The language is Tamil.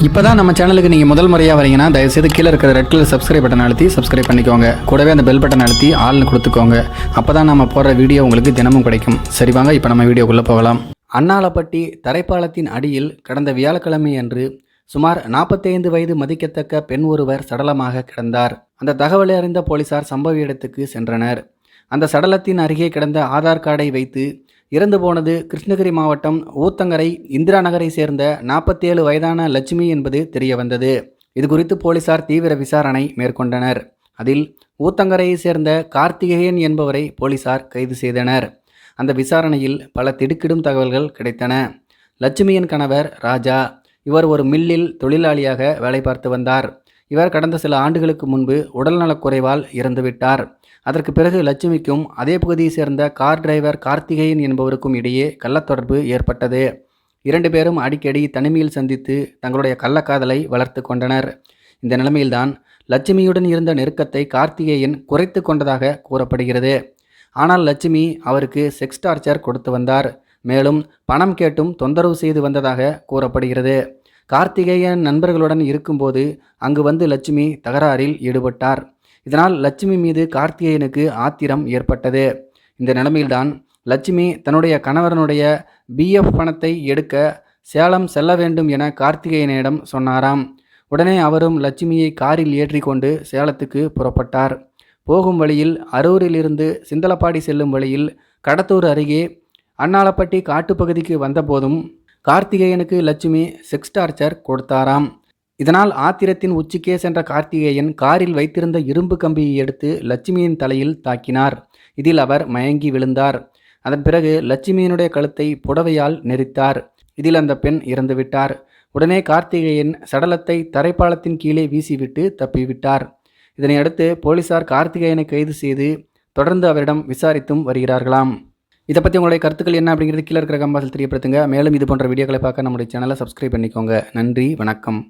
இப்போ தான் நம்ம சேனலுக்கு நீங்கள் முதல் முறையாக வரீங்கன்னா தயவுசெய்து கீழே இருக்கிற ரெட் கலர் சப்ஸ்கிரைப் பட்டன் அழுத்தி சப்ஸ்கிரைப் பண்ணிக்கோங்க. கூடவே அந்த பெல் பட்டன் அழுத்தி ஆள்னு கொடுத்துக்கோங்க. அப்போ தான் நம்ம போடுற வீடியோ உங்களுக்கு தினமும் கிடைக்கும். சரி வாங்க இப்போ நம்ம வீடியோக்குள்ளே போகலாம். அன்னாளப்பட்டி தரைப்பாலத்தின் அடியில் கடந்த வியாழக்கிழமை அன்று சுமார் 45 வயது மதிக்கத்தக்க பெண் ஒருவர் சடலமாக கிடந்தார். அந்த தகவலை அறிந்த போலீசார் சம்பவ இடத்துக்கு சென்றனர். அந்த சடலத்தின் அருகே கிடந்த ஆதார் கார்டை வைத்து இறந்து போனது கிருஷ்ணகிரி மாவட்டம் ஊத்தங்கரை இந்திரா நகரை சேர்ந்த 47 வயதான லட்சுமி என்பது தெரிய வந்தது. இது குறித்து போலீசார் தீவிர விசாரணை மேற்கொண்டனர். அதில் ஊத்தங்கரையை சேர்ந்த கார்த்திகேயன் என்பவரை போலீசார் கைது செய்தனர். அந்த விசாரணையில் பல திடுக்கிடும் தகவல்கள் கிடைத்தன. லட்சுமியின் கணவர் ராஜா, இவர் ஒரு மில்லில் தொழிலாளியாக வேலை பார்த்து வந்தார். இவர் கடந்த சில ஆண்டுகளுக்கு முன்பு உடல்நலக்குறைவால் இறந்துவிட்டார். அதற்கு பிறகு லட்சுமிக்கும் அதே பகுதியை சேர்ந்த கார் டிரைவர் கார்த்திகேயன் என்பவருக்கும் இடையே கள்ளத்தொடர்பு ஏற்பட்டது. 2 பேரும் அடிக்கடி தனிமையில் சந்தித்து தங்களுடைய கள்ளக்காதலை வளர்த்து கொண்டனர். இந்த நிலைமையில்தான் லட்சுமியுடன் இருந்த நெருக்கத்தை கார்த்திகேயன் குறைத்து கொண்டதாக கூறப்படுகிறது. ஆனால் லட்சுமி அவருக்கு செக்ஸ் டார்ச்சர் கொடுத்து வந்தார். மேலும் பணம் கேட்டும் தொந்தரவு செய்து வந்ததாக கூறப்படுகிறது. கார்த்திகேயன் நண்பர்களுடன் இருக்கும்போது அங்கு வந்து லட்சுமி தகராறில் ஈடுபட்டார். இதனால் லட்சுமி மீது கார்த்திகேயனுக்கு ஆத்திரம் ஏற்பட்டது. இந்த நிலைமையில்தான் லட்சுமி தன்னுடைய கணவனுடைய பிஎஃப் பணத்தை எடுக்க சேலம் செல்ல வேண்டும் என கார்த்திகேயனிடம் சொன்னாராம். உடனே அவரும் லட்சுமியை காரில் ஏற்றி கொண்டு சேலத்துக்கு புறப்பட்டார். போகும் வழியில் அரூரிலிருந்து சிந்தலப்பாடி செல்லும் வழியில் கடத்தூர் அருகே அன்னாளப்பட்டி காட்டுப்பகுதிக்கு வந்தபோதும் கார்த்திகேயனுக்கு லட்சுமி செக்ஸ் டார்ச்சர் கொடுத்தாராம். இதனால் ஆத்திரத்தின் உச்சிக்கே சென்ற கார்த்திகேயன் காரில் வைத்திருந்த இரும்பு கம்பியை எடுத்து லட்சுமியின் தலையில் தாக்கினார். இதில் அவர் மயங்கி விழுந்தார். அதன் பிறகு லட்சுமியினுடைய கழுத்தை புடவையால் நெரித்தார். இதில் அந்த பெண் இறந்துவிட்டார். உடனே கார்த்திகேயன் சடலத்தை தரைப்பாலத்தின் கீழே வீசிவிட்டு தப்பிவிட்டார். இதனையடுத்து போலீசார் கார்த்திகேயனை கைது செய்து தொடர்ந்து அவரிடம் விசாரித்தும் வருகிறார்களாம். இதை பற்றி உங்களுடைய கருத்துக்கள் என்ன அப்படிங்கிறது கீழே இருக்கிற கம்பாசில் தெரியப்படுத்துங்க. மேலும் இது போன்ற வீடியோக்களை பார்க்க நம்முடைய சேனலை சப்ஸ்கிரைப் பண்ணிக்கோங்க. நன்றி, வணக்கம்.